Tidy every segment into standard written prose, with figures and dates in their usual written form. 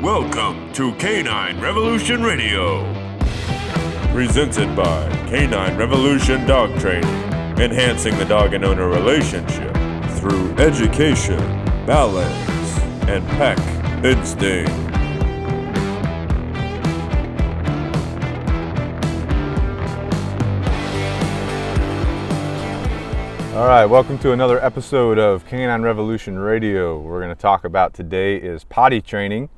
Welcome to Canine Revolution Radio. Presented by Canine Revolution Dog Training, enhancing the dog and owner relationship through education, balance, and pack instinct. All right, welcome to another episode of Canine Revolution Radio. We're going to talk about today is potty training,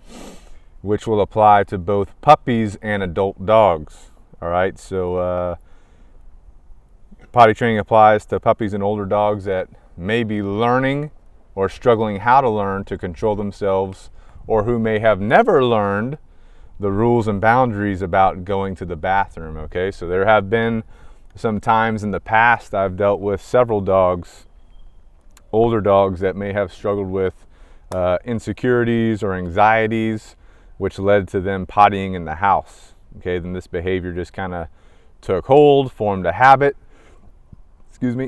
which will apply to both puppies and adult dogs. All right, so potty training applies to puppies and older dogs that may be learning or struggling how to learn to control themselves, or who may have never learned the rules and boundaries about going to the bathroom. Okay, so there have been some times in the past I've dealt with several dogs, older dogs, that may have struggled with insecurities or anxieties, which led to them pottying in the house. Okay, then this behavior just kind of took hold, formed a habit,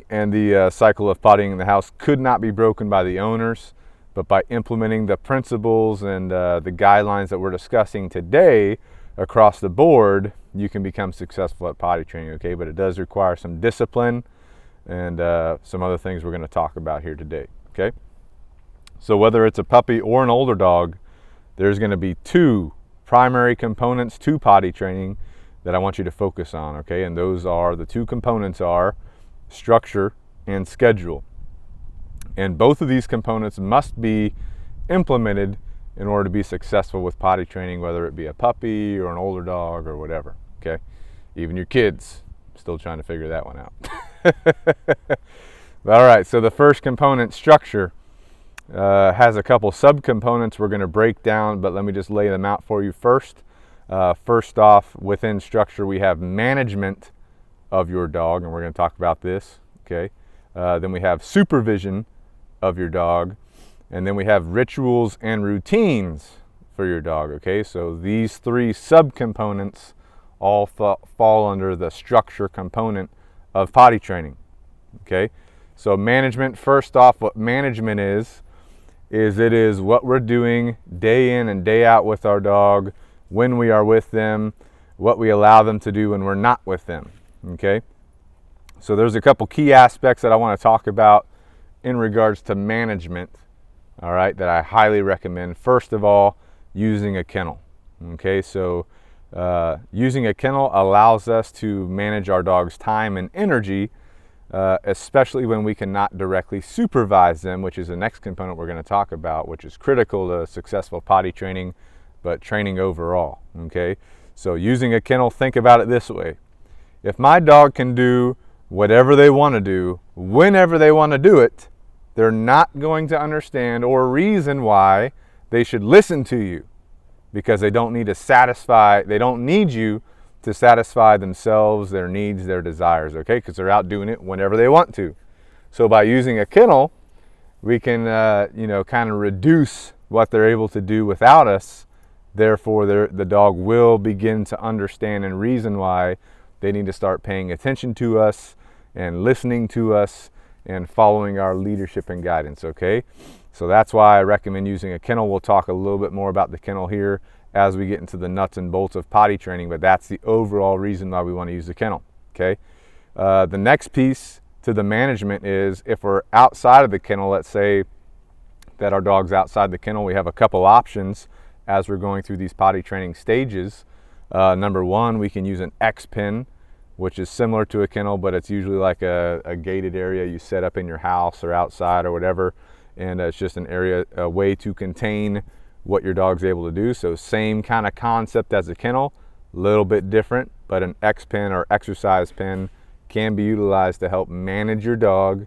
and the cycle of pottying in the house could not be broken by the owners, but by implementing the principles and the guidelines that we're discussing today across the board, you can become successful at potty training. Okay, but it does require some discipline and some other things we're going to talk about here today. Okay, so whether it's a puppy or an older dog, there's going to be two primary components to potty training that I want you to focus on. Okay, and those are, the two components are structure and schedule, and both of these components must be implemented in order to be successful with potty training, whether it be a puppy or an older dog or whatever. Okay, even your kids, still trying to figure that one out. All right, so the first component, structure, has a couple subcomponents we're going to break down, but let me just lay them out for you first. First off, within structure, we have management of your dog, and we're going to talk about this. Okay, then we have supervision of your dog, and then we have rituals and routines for your dog. Okay, so these three subcomponents all fall under the structure component of potty training. Okay, so management, first off, what management is it is what we're doing day in and day out with our dog, when we are with them, what we allow them to do when we're not with them. Okay, so there's a couple key aspects that I want to talk about in regards to management, all right, that I highly recommend. First of all, using a kennel. Okay, so using a kennel allows us to manage our dog's time and energy, especially when we cannot directly supervise them, which is the next component we're going to talk about, which is critical to successful potty training, but training overall. Okay, so using a kennel, think about it this way. If my dog can do whatever they want to do, whenever they want to do it, they're not going to understand or reason why they should listen to you, because they don't need you to satisfy themselves, their needs, their desires, okay? Because they're out doing it whenever they want to. So by using a kennel, we can, kind of reduce what they're able to do without us. Therefore, the dog will begin to understand and reason why they need to start paying attention to us and listening to us and following our leadership and guidance. Okay, so that's why I recommend using a kennel. We'll talk a little bit more about the kennel here as we get into the nuts and bolts of potty training, but that's the overall reason why we want to use the kennel. Okay, the next piece to the management is, if we're outside of the kennel, let's say that our dog's outside the kennel, we have a couple options as we're going through these potty training stages. Number one, we can use an X pen, which is similar to a kennel, but it's usually like a gated area you set up in your house or outside or whatever, and it's just a way to contain what your dog's able to do. So same kind of concept as a kennel, a little bit different, but an X pen or exercise pen can be utilized to help manage your dog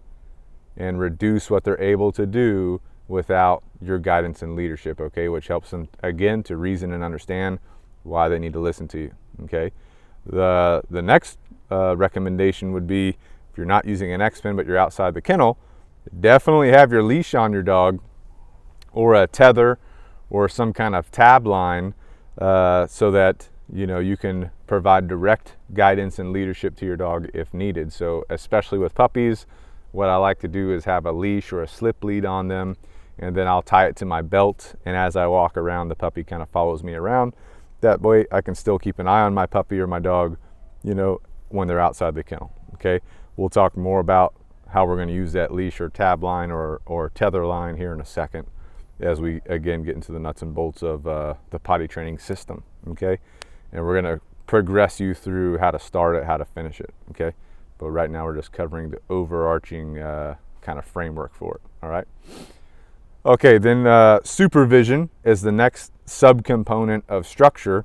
and reduce what they're able to do without your guidance and leadership, okay, which helps them, again, to reason and understand why they need to listen to you. Okay, the next recommendation would be, if you're not using an X pen but you're outside the kennel, definitely have your leash on your dog, or a tether or some kind of tab line, so that you can provide direct guidance and leadership to your dog if needed. So especially with puppies, what I like to do is have a leash or a slip lead on them and then I'll tie it to my belt, and as I walk around, the puppy kind of follows me around. That way I can still keep an eye on my puppy or my dog, you know, when they're outside the kennel. Okay, we'll talk more about how we're going to use that leash or tab line or tether line here in a second, as we again get into the nuts and bolts of the potty training system. Okay, and we're going to progress you through how to start it, how to finish it. Okay, but right now we're just covering the overarching kind of framework for it. All right. Okay, then supervision is the next subcomponent of structure.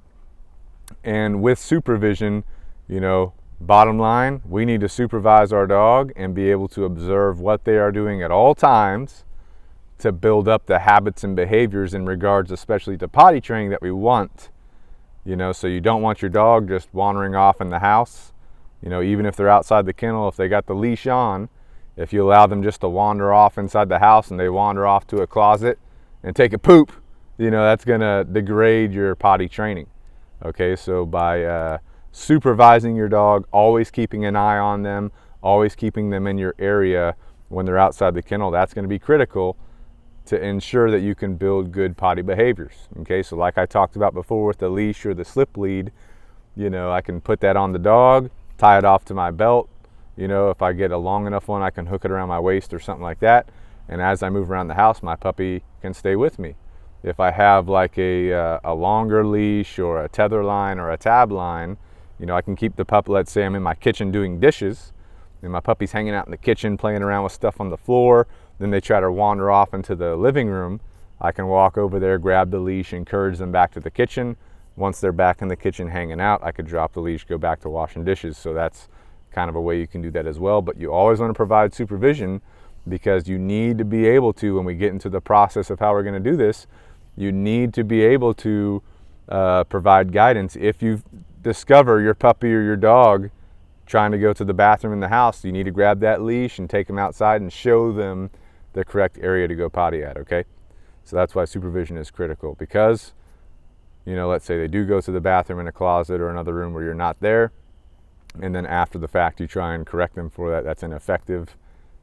And with supervision, you know, bottom line, we need to supervise our dog and be able to observe what they are doing at all times to build up the habits and behaviors in regards especially to potty training that we want. You know, so you don't want your dog just wandering off in the house. You know, even if they're outside the kennel, if they got the leash on, if you allow them just to wander off inside the house and they wander off to a closet and take a poop, you know, that's going to degrade your potty training. Okay, so by supervising your dog, always keeping an eye on them, always keeping them in your area when they're outside the kennel, that's going to be critical to ensure that you can build good potty behaviors. Okay, so like I talked about before with the leash or the slip lead, you know, I can put that on the dog, tie it off to my belt. You know, if I get a long enough one, I can hook it around my waist or something like that. And as I move around the house, my puppy can stay with me. If I have like a longer leash or a tether line or a tab line, you know, I can keep the puppy, let's say I'm in my kitchen doing dishes, and my puppy's hanging out in the kitchen playing around with stuff on the floor. Then they try to wander off into the living room. I can walk over there, grab the leash, encourage them back to the kitchen. Once they're back in the kitchen hanging out, I could drop the leash, go back to washing dishes. So that's kind of a way you can do that as well. But you always want to provide supervision, because you need to be able to, when we get into the process of how we're going to do this, you need to be able to provide guidance. If you discover your puppy or your dog trying to go to the bathroom in the house, you need to grab that leash and take them outside and show them the correct area to go potty at. Okay, so that's why supervision is critical, because, you know, let's say they do go to the bathroom in a closet or another room where you're not there, and then after the fact you try and correct them for that. That's ineffective.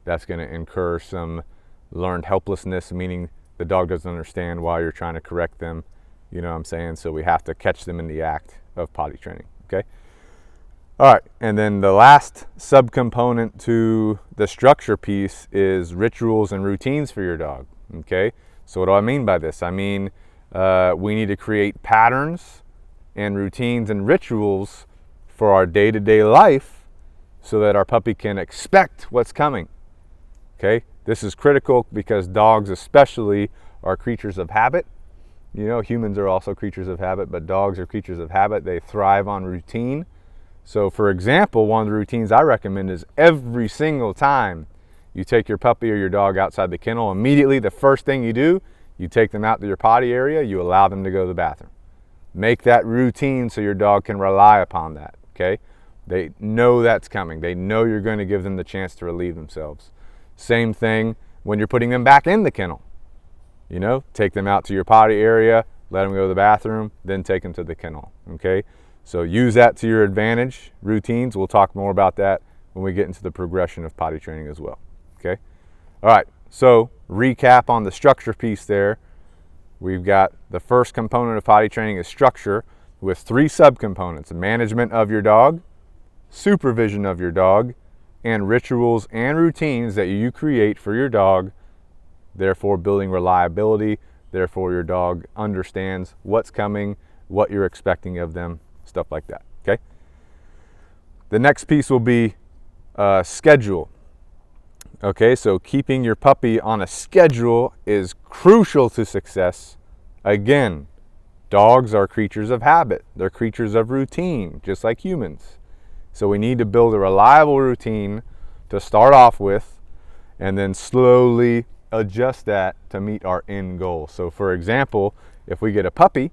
That's going to incur some learned helplessness, meaning the dog doesn't understand why you're trying to correct them. You know what I'm saying? So we have to catch them in the act of potty training. Okay. All right. And then the last subcomponent to the structure piece is rituals and routines for your dog. Okay. So what do I mean by this? I mean, we need to create patterns and routines and rituals for our day-to-day life so that our puppy can expect what's coming. Okay, this is critical because dogs especially are creatures of habit. You know, humans are also creatures of habit, but dogs are creatures of habit. They thrive on routine. So for example, one of the routines I recommend is every single time you take your puppy or your dog outside the kennel, immediately the first thing you do, you take them out to your potty area, you allow them to go to the bathroom. Make that routine so your dog can rely upon that. Okay, they know that's coming. They know you're going to give them the chance to relieve themselves. Same thing when you're putting them back in the kennel. You know, take them out to your potty area, let them go to the bathroom, then take them to the kennel. Okay, so use that to your advantage. Routines, we'll talk more about that when we get into the progression of potty training as well. Okay, all right, so recap on the structure piece there. We've got the first component of potty training is structure, with 3 subcomponents: management of your dog, supervision of your dog, and rituals and routines that you create for your dog, therefore building reliability, therefore your dog understands what's coming, what you're expecting of them, stuff like that. Okay. The next piece will be schedule. Okay, so keeping your puppy on a schedule is crucial to success. Again, dogs are creatures of habit. They're creatures of routine, just like humans. So we need to build a reliable routine to start off with, and then slowly adjust that to meet our end goal. So for example, if we get a puppy,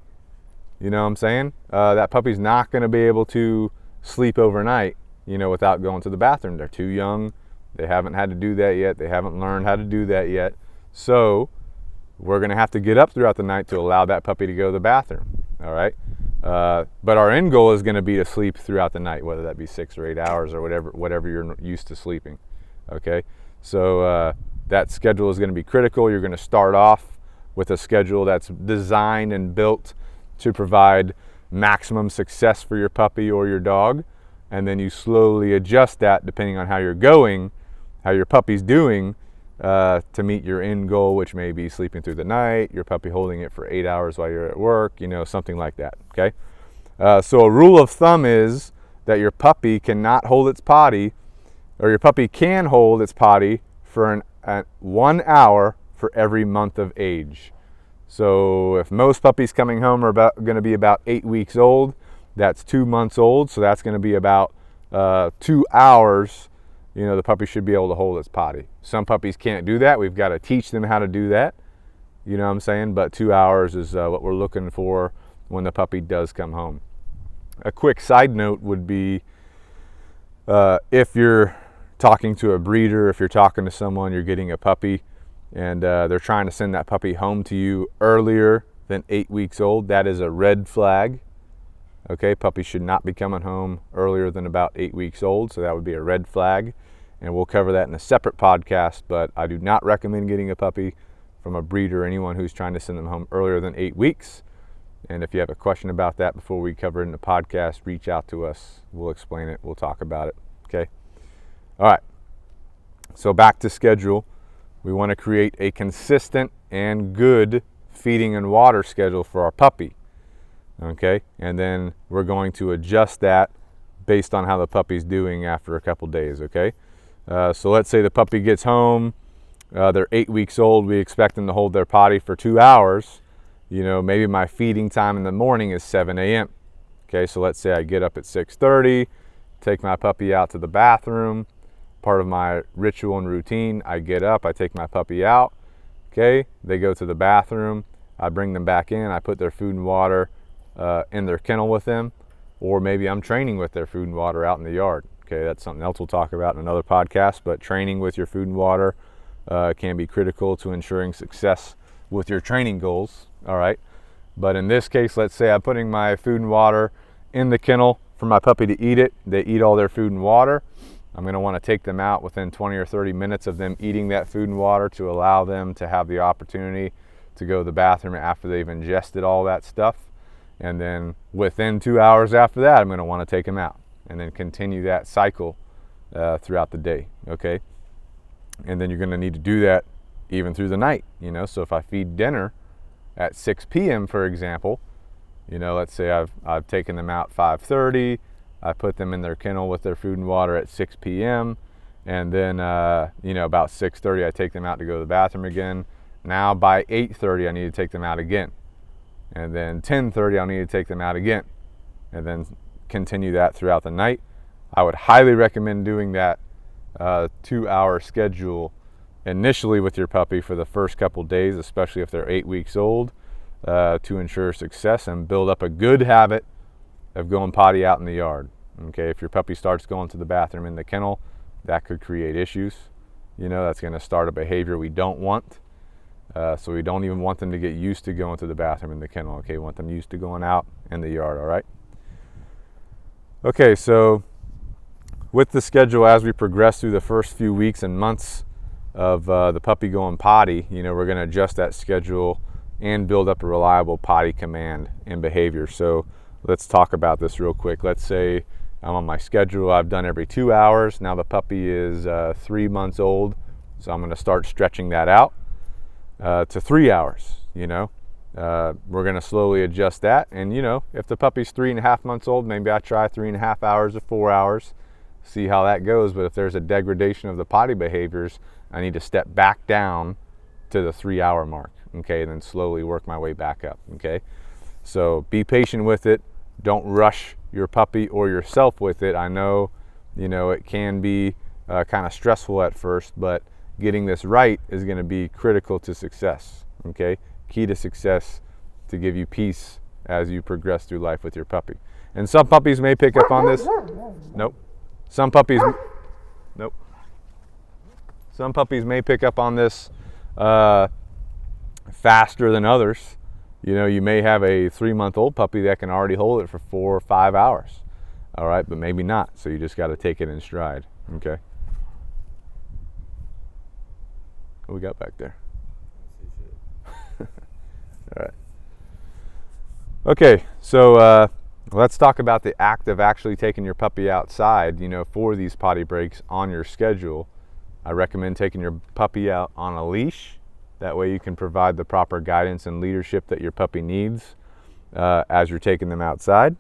you know what I'm saying? That puppy's not going to be able to sleep overnight, you know, without going to the bathroom. They're too young. They haven't had to do that yet. They haven't learned how to do that yet. So we're going to have to get up throughout the night to allow that puppy to go to the bathroom. All right. But our end goal is going to be to sleep throughout the night, whether that be 6 or 8 hours or whatever you're used to sleeping. Okay. So that schedule is going to be critical. You're going to start off with a schedule that's designed and built to provide maximum success for your puppy or your dog, and then you slowly adjust that depending on how you're going, how your puppy's doing, to meet your end goal, which may be sleeping through the night, your puppy holding it for 8 hours while you're at work, something like that, okay? So a rule of thumb is that your puppy cannot hold its potty, or your puppy can hold its potty for 1 hour for every month of age. So if most puppies coming home are going to be about 8 weeks old, that's 2 months old, so that's going to be about 2 hours. The puppy should be able to hold its potty. Some puppies can't do that. We've got to teach them how to do that. You know what I'm saying? But 2 hours is what we're looking for when the puppy does come home. A quick side note would be if you're talking to a breeder, if you're talking to someone, you're getting a puppy, and they're trying to send that puppy home to you earlier than 8 weeks old, that is a red flag. Okay, puppies should not be coming home earlier than about 8 weeks old, so that would be a red flag, and we'll cover that in a separate podcast. But I do not recommend getting a puppy from a breeder or anyone who's trying to send them home earlier than 8 weeks. And if you have a question about that before we cover it in the podcast, reach out to us. We'll explain it. We'll talk about it. Okay. All right. So back to schedule. We want to create a consistent and good feeding and water schedule for our puppy. Okay. And then we're going to adjust that based on how the puppy's doing after a couple days. Okay. So let's say the puppy gets home. They're 8 weeks old. We expect them to hold their potty for 2 hours. Maybe my feeding time in the morning is 7 a.m. Okay, so let's say I get up at 6:30, take my puppy out to the bathroom. Part of my ritual and routine, I get up, I take my puppy out. Okay, they go to the bathroom. I bring them back in. I put their food and water in their kennel with them, or maybe I'm training with their food and water out in the yard. Okay, that's something else we'll talk about in another podcast, but training with your food and water can be critical to ensuring success with your training goals. All right, but in this case, let's say I'm putting my food and water in the kennel for my puppy to eat it. They eat all their food and water. I'm going to want to take them out within 20 or 30 minutes of them eating that food and water to allow them to have the opportunity to go to the bathroom after they've ingested all that stuff. And then within 2 hours after that, I'm going to want to take them out and then continue that cycle throughout the day. Okay, and then you're going to need to do that even through the night. So if I feed dinner at 6 p.m., for example, let's say I've taken them out 5:30, I put them in their kennel with their food and water at 6 p.m., and then, about 6:30, I take them out to go to the bathroom again. Now by 8:30, I need to take them out again. And then 10:30, I'll need to take them out again. And then continue that throughout the night. I would highly recommend doing that 2-hour schedule initially with your puppy for the first couple days, especially if they're 8 weeks old, to ensure success and build up a good habit of going potty out in the yard. Okay, if your puppy starts going to the bathroom in the kennel, that could create issues. That's going to start a behavior we don't want. So we don't even want them to get used to going to the bathroom in the kennel. Okay, we want them used to going out in the yard. All right. Okay, so with the schedule, as we progress through the first few weeks and months of the puppy going potty, we're going to adjust that schedule and build up a reliable potty command and behavior. So let's talk about this real quick. Let's say I'm on my schedule. I've done every 2 hours. Now the puppy is 3 months old, so I'm going to start stretching that out to 3 hours. We're going to slowly adjust that. And if the puppy's 3.5 months old, maybe I try 3.5 hours or 4 hours, see how that goes. But if there's a degradation of the potty behaviors, I need to step back down to the 3 hour mark. Okay, and then slowly work my way back up. Okay, so be patient with it. Don't rush your puppy or yourself with it. I know, it can be kind of stressful at first, but getting this right is going to be critical to success. Okay, key to success to give you peace as you progress through life with your puppy. And some puppies may pick up on this. Nope. Some puppies may pick up on this faster than others. You may have a 3-month-old puppy that can already hold it for 4 or 5 hours. All right, but maybe not. So you just got to take it in stride. Okay. What we got back there? All right. Okay, so let's talk about the act of actually taking your puppy outside, for these potty breaks on your schedule. I recommend taking your puppy out on a leash. That way you can provide the proper guidance and leadership that your puppy needs as you're taking them outside.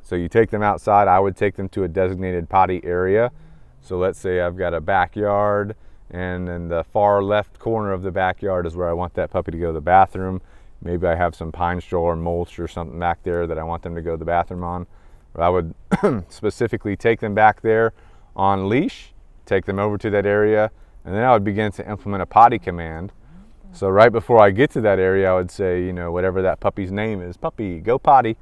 So you take them outside. I would take them to a designated potty area. So let's say I've got a backyard, and in the far left corner of the backyard is where I want that puppy to go to the bathroom. Maybe I have some pine straw or mulch or something back there that I want them to go to the bathroom on. Or I would specifically take them back there on leash, take them over to that area, and then I would begin to implement a potty command. So right before I get to that area, I would say, whatever that puppy's name is, puppy, go potty.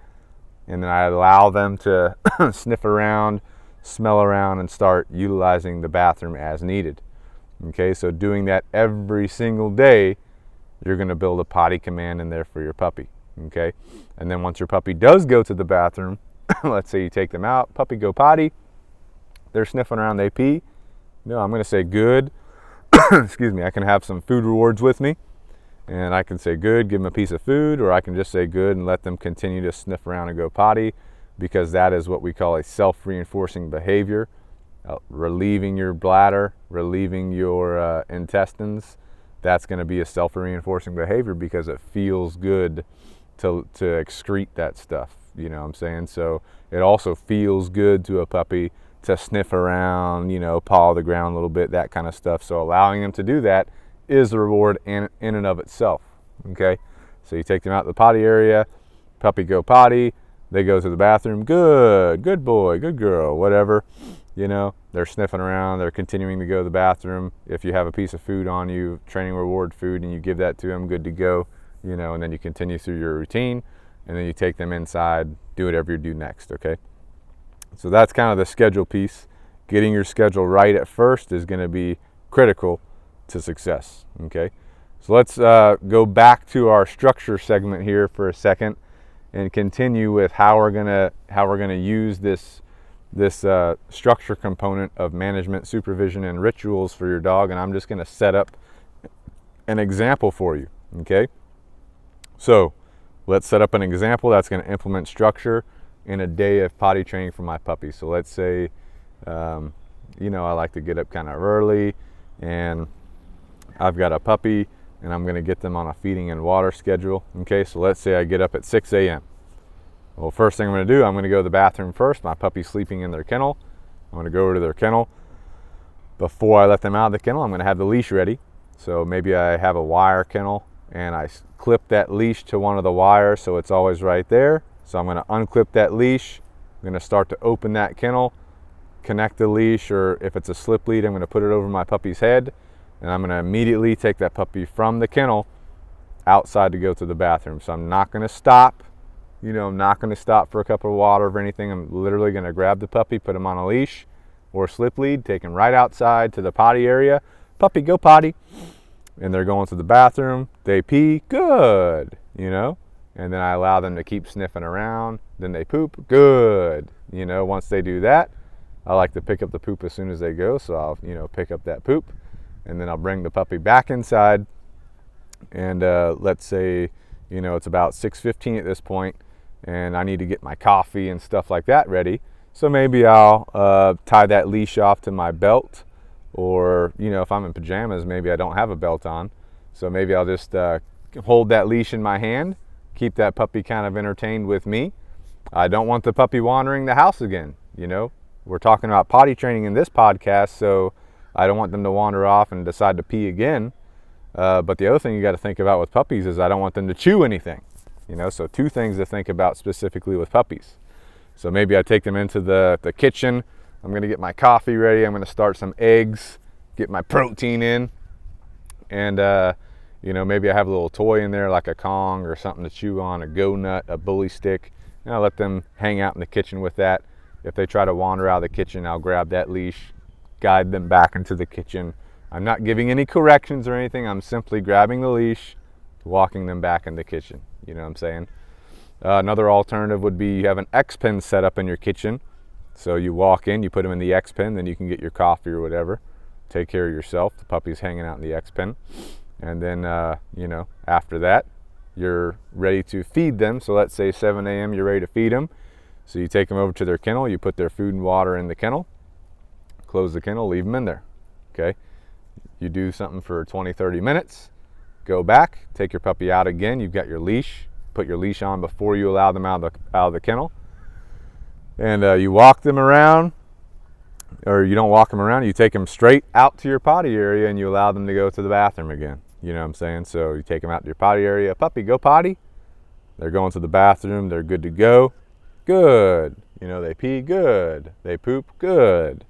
And then I allow them to sniff around, smell around, and start utilizing the bathroom as needed. Okay, so doing that every single day, you're going to build a potty command in there for your puppy. Okay, and then once your puppy does go to the bathroom, let's say you take them out, puppy go potty, they're sniffing around, they pee. I'm going to say good. Excuse me, I can have some food rewards with me, and I can say good, give them a piece of food, or I can just say good and let them continue to sniff around and go potty, because that is what we call a self-reinforcing behavior. Relieving your bladder, relieving your intestines, that's going to be a self-reinforcing behavior because it feels good to excrete that stuff, what I'm saying? So it also feels good to a puppy to sniff around, paw the ground a little bit, that kind of stuff. So allowing them to do that is a reward in and of itself, okay? So you take them out to the potty area, puppy go potty, they go to the bathroom, good boy, good girl, whatever, they're sniffing around, they're continuing to go to the bathroom. If you have a piece of food on you, training reward food, and you give that to them, good to go, and then you continue through your routine, and then you take them inside, do whatever you do next, okay? So that's kind of the schedule piece. Getting your schedule right at first is going to be critical to success, okay? So let's go back to our structure segment here for a second and continue with how we're gonna use this structure component of management, supervision, and rituals for your dog. And I'm just going to set up an example for you, okay? So let's set up an example that's going to implement structure in a day of potty training for my puppy. So let's say, I like to get up kind of early, and I've got a puppy, and I'm going to get them on a feeding and water schedule. Okay, so let's say I get up at 6 a.m. Well, first thing I'm going to do, I'm going to go to the bathroom first. My puppy's sleeping in their kennel. I'm going to go over to their kennel. Before I let them out of the kennel, I'm going to have the leash ready. So maybe I have a wire kennel, and I clip that leash to one of the wires so it's always right there. So I'm going to unclip that leash. I'm going to start to open that kennel, connect the leash, or if it's a slip lead, I'm going to put it over my puppy's head, and I'm going to immediately take that puppy from the kennel outside to go to the bathroom. So I'm not going to stop. I'm not going to stop for a cup of water or anything. I'm literally going to grab the puppy, put him on a leash or a slip lead, take him right outside to the potty area. Puppy, go potty. And they're going to the bathroom. They pee. Good. And then I allow them to keep sniffing around. Then they poop. Good. Once they do that, I like to pick up the poop as soon as they go. So I'll, pick up that poop, and then I'll bring the puppy back inside. And let's say, it's about 6:15 at this point, and I need to get my coffee and stuff like that ready. So maybe I'll tie that leash off to my belt, or, if I'm in pajamas, maybe I don't have a belt on. So maybe I'll just hold that leash in my hand, keep that puppy kind of entertained with me. I don't want the puppy wandering the house again. We're talking about potty training in this podcast, so I don't want them to wander off and decide to pee again. But the other thing you got to think about with puppies is I don't want them to chew anything. So two things to think about specifically with puppies. So maybe I take them into the kitchen. I'm going to get my coffee ready. I'm going to start some eggs, get my protein in, and maybe I have a little toy in there like a Kong or something to chew on, a go nut, a bully stick, and I'll let them hang out in the kitchen with that. If they try to wander out of the kitchen, I'll grab that leash, guide them back into the kitchen. I'm not giving any corrections or anything. I'm simply grabbing the leash, walking them back in the kitchen. You know what I'm saying? Another alternative would be you have an X-pen set up in your kitchen. So you walk in, you put them in the X-pen, then you can get your coffee or whatever. take care of yourself. The puppy's hanging out in the X pen. And then, after that, you're ready to feed them. So let's say 7 a.m. you're ready to feed them. So you take them over to their kennel, you put their food and water in the kennel, close the kennel, leave them in there, okay? You do something for 20, 30 minutes, go back, take your puppy out again. You've got your leash, put your leash on before you allow them out of the kennel. And you walk them around, or you don't walk them around, you take them straight out to your potty area and you allow them to go to the bathroom again. You know what I'm saying? So you take them out to your potty area. Puppy, go potty. They're going to the bathroom. They're good to go. Good. They pee. Good. They poop. Good.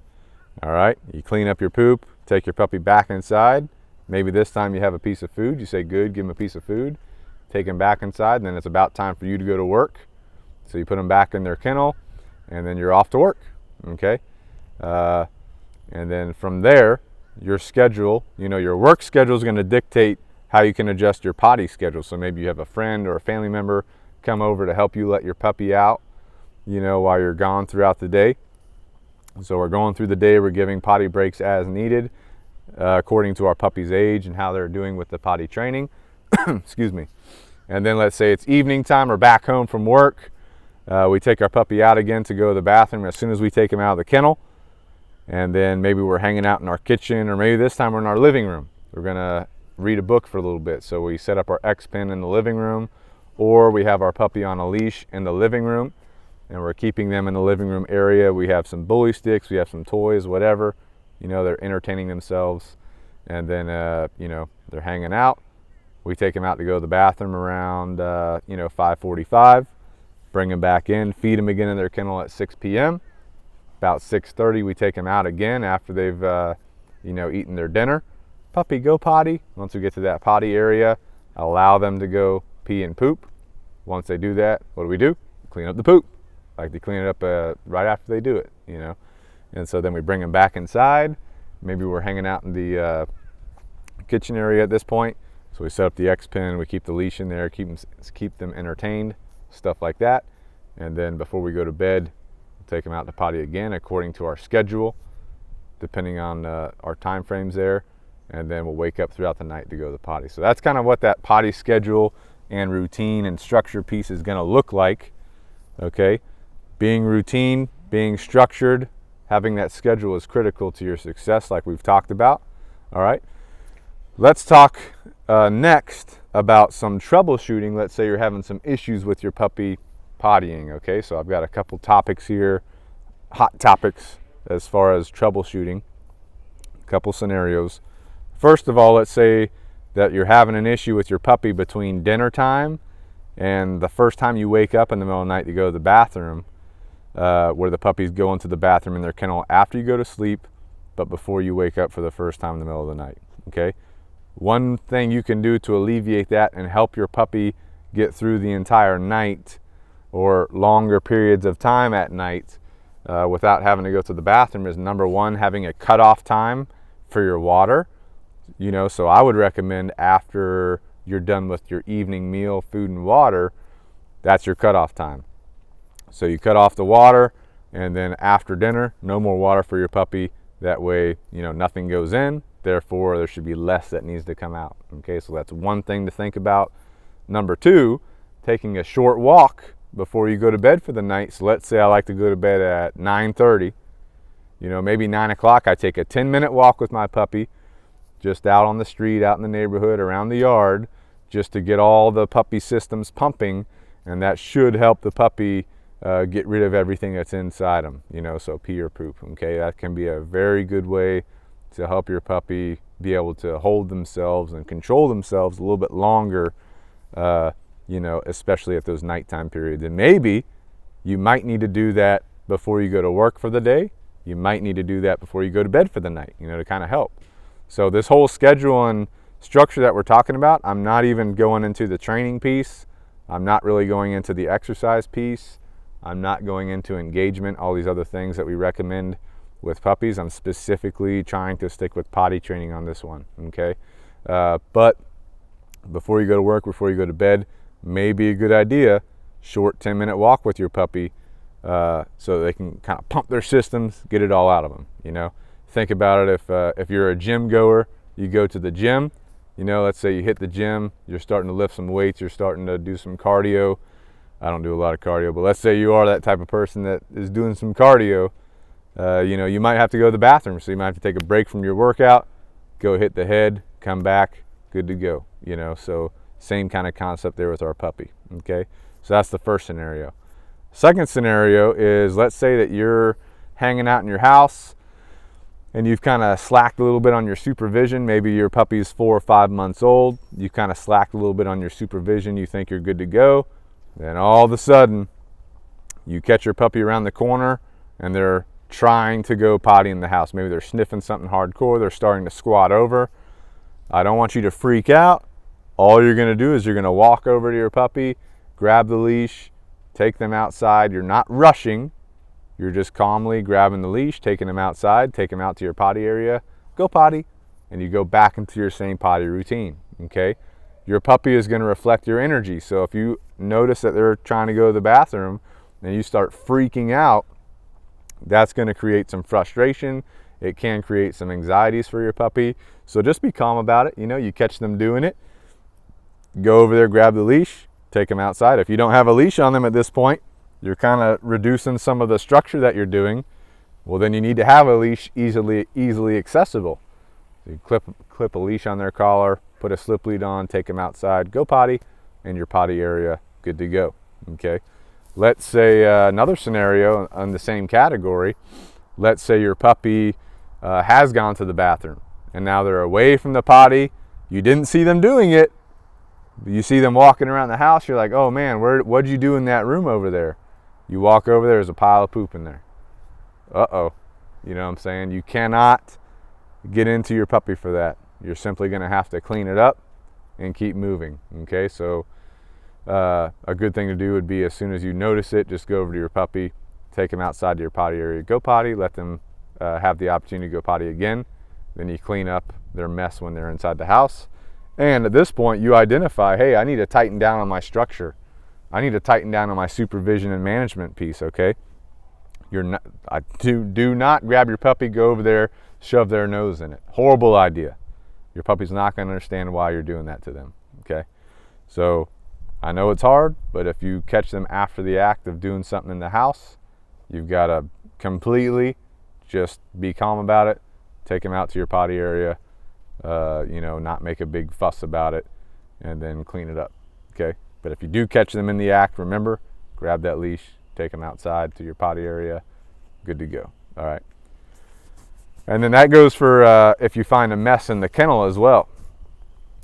All right. You clean up your poop. Take your puppy back inside. Maybe this time you have a piece of food. You say good. Give them a piece of food. Take them back inside. And then it's about time for you to go to work. So you put them back in their kennel. And then you're off to work. Okay. And then from there, your schedule, your work schedule is going to dictate how you can adjust your potty schedule. So maybe you have a friend or a family member come over to help you let your puppy out, while you're gone throughout the day. So we're going through the day, we're giving potty breaks as needed, according to our puppy's age and how they're doing with the potty training. Excuse me. And then let's say it's evening time or back home from work. We take our puppy out again to go to the bathroom as soon as we take him out of the kennel. And then maybe we're hanging out in our kitchen, or maybe this time we're in our living room. We're gonna read a book for a little bit. So we set up our X pen in the living room, or we have our puppy on a leash in the living room, and we're keeping them in the living room area. We have some bully sticks, we have some toys, whatever. They're entertaining themselves. And then, they're hanging out. We take them out to go to the bathroom around, 5:45, bring them back in, feed them again in their kennel at 6 p.m. About 6:30, we take them out again after they've, eaten their dinner. Puppy, go potty. Once we get to that potty area, allow them to go pee and poop. Once they do that, what do? Clean up the poop. Like they clean it up right after they do it, And so then we bring them back inside. Maybe we're hanging out in the kitchen area at this point. So we set up the X pen, we keep the leash in there, keep them entertained, stuff like that. And then before we go to bed, take them out to potty again according to our schedule, depending on our time frames there, and then we'll wake up throughout the night to go to the potty. So that's kind of what that potty schedule and routine and structure piece is going to look like. Okay, being routine, being structured, having that schedule is critical to your success, like we've talked about. All right, let's talk next about some troubleshooting. Let's say you're having some issues with your puppy pottying. Okay, so I've got a couple topics here, hot topics as far as troubleshooting, a couple scenarios. First of all, let's say that you're having an issue with your puppy between dinner time and the first time you wake up in the middle of the night to go to the bathroom, where the puppy's going to the bathroom in their kennel after you go to sleep, but before you wake up for the first time in the middle of the night. Okay, one thing you can do to alleviate that and help your puppy get through the entire night or longer periods of time at night without having to go to the bathroom is, number one, having a cutoff time for your water. So I would recommend after you're done with your evening meal, food and water, that's your cutoff time. So you cut off the water, and then after dinner, no more water for your puppy. That way, nothing goes in. Therefore, there should be less that needs to come out. Okay, so that's one thing to think about. Number two, taking a short walk before you go to bed for the night. So let's say I like to go to bed at 9:30. Maybe 9 o'clock, I take a 10-minute walk with my puppy, just out on the street, out in the neighborhood, around the yard, just to get all the puppy systems pumping, and that should help the puppy get rid of everything that's inside them, so pee or poop. Okay, that can be a very good way to help your puppy be able to hold themselves and control themselves a little bit longer, especially at those nighttime periods. And maybe you might need to do that before you go to work for the day. You might need to do that before you go to bed for the night, to kind of help. So this whole schedule and structure that we're talking about, I'm not even going into the training piece. I'm not really going into the exercise piece. I'm not going into engagement, all these other things that we recommend with puppies. I'm specifically trying to stick with potty training on this one, okay? But before you go to work, before you go to bed, may be a good idea, short 10-minute walk with your puppy so they can kind of pump their systems, get it all out of them, Think about it, if you're a gym goer, you go to the gym, let's say you hit the gym, you're starting to lift some weights, you're starting to do some cardio. I don't do a lot of cardio, but let's say you are that type of person that is doing some cardio. You might have to go to the bathroom, so you might have to take a break from your workout, go hit the head, come back, good to go. So same kind of concept there with our puppy. Okay, so that's the first scenario. Second scenario is, let's say that you're hanging out in your house and you've kind of slacked a little bit on your supervision. Maybe your puppy's 4 or 5 months old. You've kind of slacked a little bit on your supervision. You think you're good to go. Then all of a sudden, you catch your puppy around the corner and they're trying to go potty in the house. Maybe they're sniffing something hardcore. They're starting to squat over. I don't want you to freak out. All you're going to do is you're going to walk over to your puppy, grab the leash, take them outside. You're not rushing. You're just calmly grabbing the leash, taking them outside, take them out to your potty area, go potty, and you go back into your same potty routine. Okay? Your puppy is going to reflect your energy. So if you notice that they're trying to go to the bathroom and you start freaking out, that's going to create some frustration. It can create some anxieties for your puppy. So just be calm about it. You catch them doing it, go over there, grab the leash, take them outside. If you don't have a leash on them at this point, you're kind of reducing some of the structure that you're doing. Well, then you need to have a leash easily accessible. So you clip a leash on their collar, put a slip lead on, take them outside, go potty, in your potty area, good to go. Okay. Let's say another scenario on the same category. Let's say your puppy has gone to the bathroom and now they're away from the potty. You didn't see them doing it. You see them walking around the house. You're like, oh man, what'd you do in that room over there? You walk over there, there's a pile of poop in there. Uh-oh. You know what I'm saying? You cannot get into your puppy for that. You're simply going to have to clean it up and keep moving. Okay, so a good thing to do would be, as soon as you notice it, just go over to your puppy, take them outside to your potty area, go potty, let them have the opportunity to go potty again. Then you clean up their mess when they're inside the house. And at this point, you identify, hey, I need to tighten down on my structure. I need to tighten down on my supervision and management piece, okay? Do not grab your puppy, go over there, shove their nose in it. Horrible idea. Your puppy's not going to understand why you're doing that to them, okay? So I know it's hard, but if you catch them after the act of doing something in the house, you've got to completely just be calm about it, take them out to your potty area, not make a big fuss about it, and then clean it up, okay? But if you do catch them in the act, remember, grab that leash, take them outside to your potty area, good to go, all right? And then that goes for if you find a mess in the kennel as well.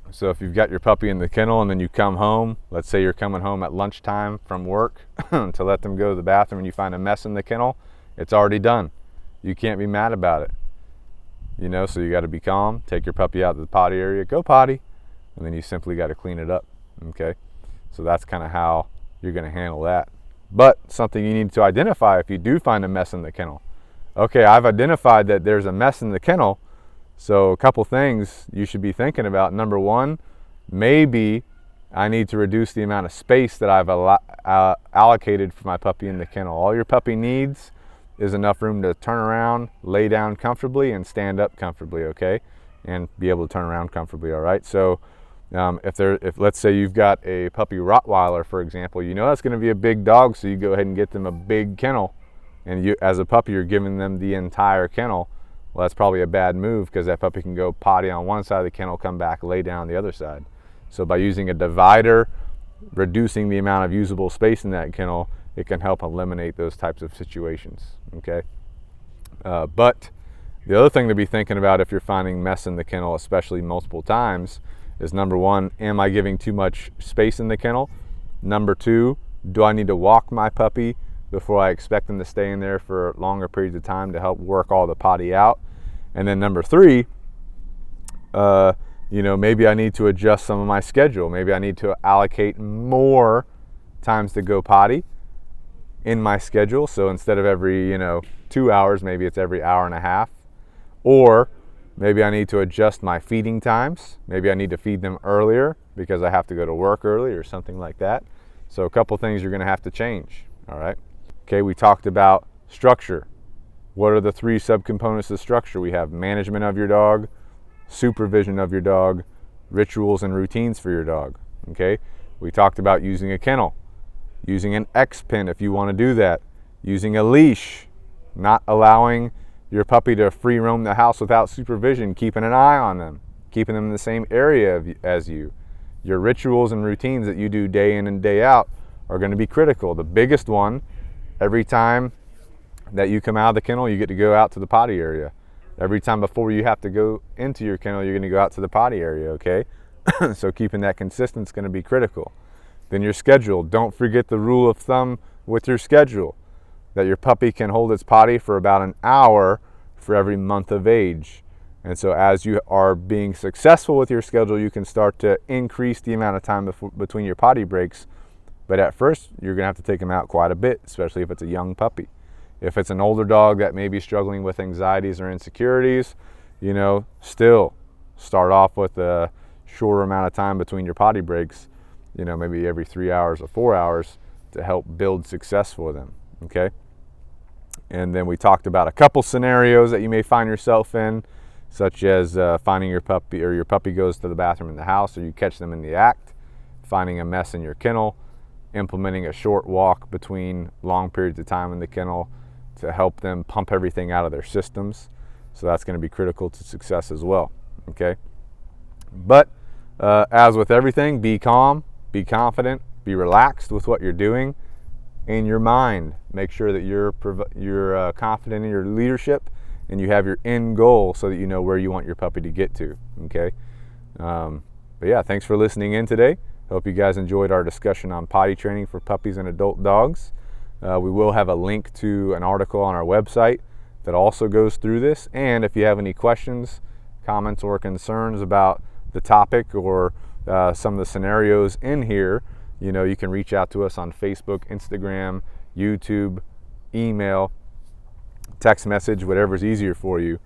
So if you've got your puppy in the kennel and then you come home, let's say you're coming home at lunchtime from work to let them go to the bathroom, and you find a mess in the kennel, it's already done. You can't be mad about it. So you got to be calm, take your puppy out to the potty area, go potty, and then you simply got to clean it up, okay? So that's kind of how you're going to handle that. But something you need to identify if you do find a mess in the kennel. Okay, I've identified that there's a mess in the kennel, so a couple things you should be thinking about. Number one, maybe I need to reduce the amount of space that I've allocated for my puppy in the kennel. All your puppy needs is enough room to turn around, lay down comfortably, and stand up comfortably, okay? And be able to turn around comfortably, all right? So if let's say you've got a puppy Rottweiler, for example, that's going to be a big dog, so you go ahead and get them a big kennel, and you, as a puppy, you're giving them the entire kennel. Well, that's probably a bad move, because that puppy can go potty on one side of the kennel, come back, lay down on the other side. So by using a divider, reducing the amount of usable space in that kennel, it can help eliminate those types of situations, okay? But the other thing to be thinking about if you're finding mess in the kennel, especially multiple times, is number one, am I giving too much space in the kennel? Number two, do I need to walk my puppy before I expect them to stay in there for longer periods of time to help work all the potty out? And then number three, maybe I need to adjust some of my schedule. Maybe I need to allocate more times to go potty in my schedule. So instead of every 2 hours, maybe it's every hour and a half. Or maybe I need to adjust my feeding times. Maybe I need to feed them earlier because I have to go to work early or something like that. So a couple things you're going to have to change, all right? Okay, we talked about structure. What are the 3 subcomponents of structure? We have management of your dog, supervision of your dog, rituals and routines for your dog. Okay, we talked about using a kennel, using an X pin if you want to do that, using a leash, not allowing your puppy to free roam the house without supervision, keeping an eye on them, keeping them in the same area as you. Your rituals and routines that you do day in and day out are going to be critical. The biggest one, every time that you come out of the kennel, you get to go out to the potty area. Every time before you have to go into your kennel, you're going to go out to the potty area, okay? So keeping that consistent is going to be critical. Then your schedule. Don't forget the rule of thumb with your schedule, that your puppy can hold its potty for about an hour for every month of age. And so as you are being successful with your schedule, you can start to increase the amount of time between your potty breaks. But at first, you're going to have to take them out quite a bit, especially if it's a young puppy. If it's an older dog that may be struggling with anxieties or insecurities, still start off with a shorter amount of time between your potty breaks, maybe every 3 hours or 4 hours, to help build success for them, okay? And then we talked about a couple scenarios that you may find yourself in, such as finding your puppy, or your puppy goes to the bathroom in the house, or you catch them in the act, finding a mess in your kennel, implementing a short walk between long periods of time in the kennel to help them pump everything out of their systems. So that's going to be critical to success as well, okay? But as with everything, be calm, be confident, be relaxed with what you're doing. In your mind, make sure that you're confident in your leadership and you have your end goal so that you know where you want your puppy to get to, okay? But yeah, thanks for listening in today. Hope you guys enjoyed our discussion on potty training for puppies and adult dogs. We will have a link to an article on our website that also goes through this. And if you have any questions, comments, or concerns about the topic or some of the scenarios in here, you can reach out to us on Facebook, Instagram, YouTube, email, text message, whatever's easier for you,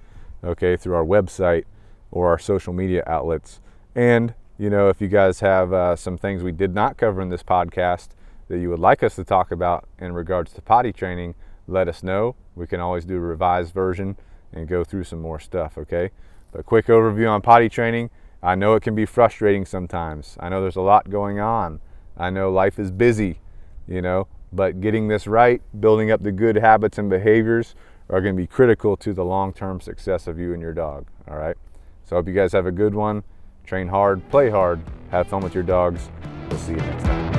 okay, through our website or our social media outlets. And, if you guys have some things we did not cover in this podcast that you would like us to talk about in regards to potty training, let us know. We can always do a revised version and go through some more stuff, okay? But quick overview on potty training. I know it can be frustrating sometimes. I know there's a lot going on. I know life is busy, but getting this right, building up the good habits and behaviors are going to be critical to the long-term success of you and your dog, all right? So I hope you guys have a good one. Train hard, play hard, have fun with your dogs. We'll see you next time.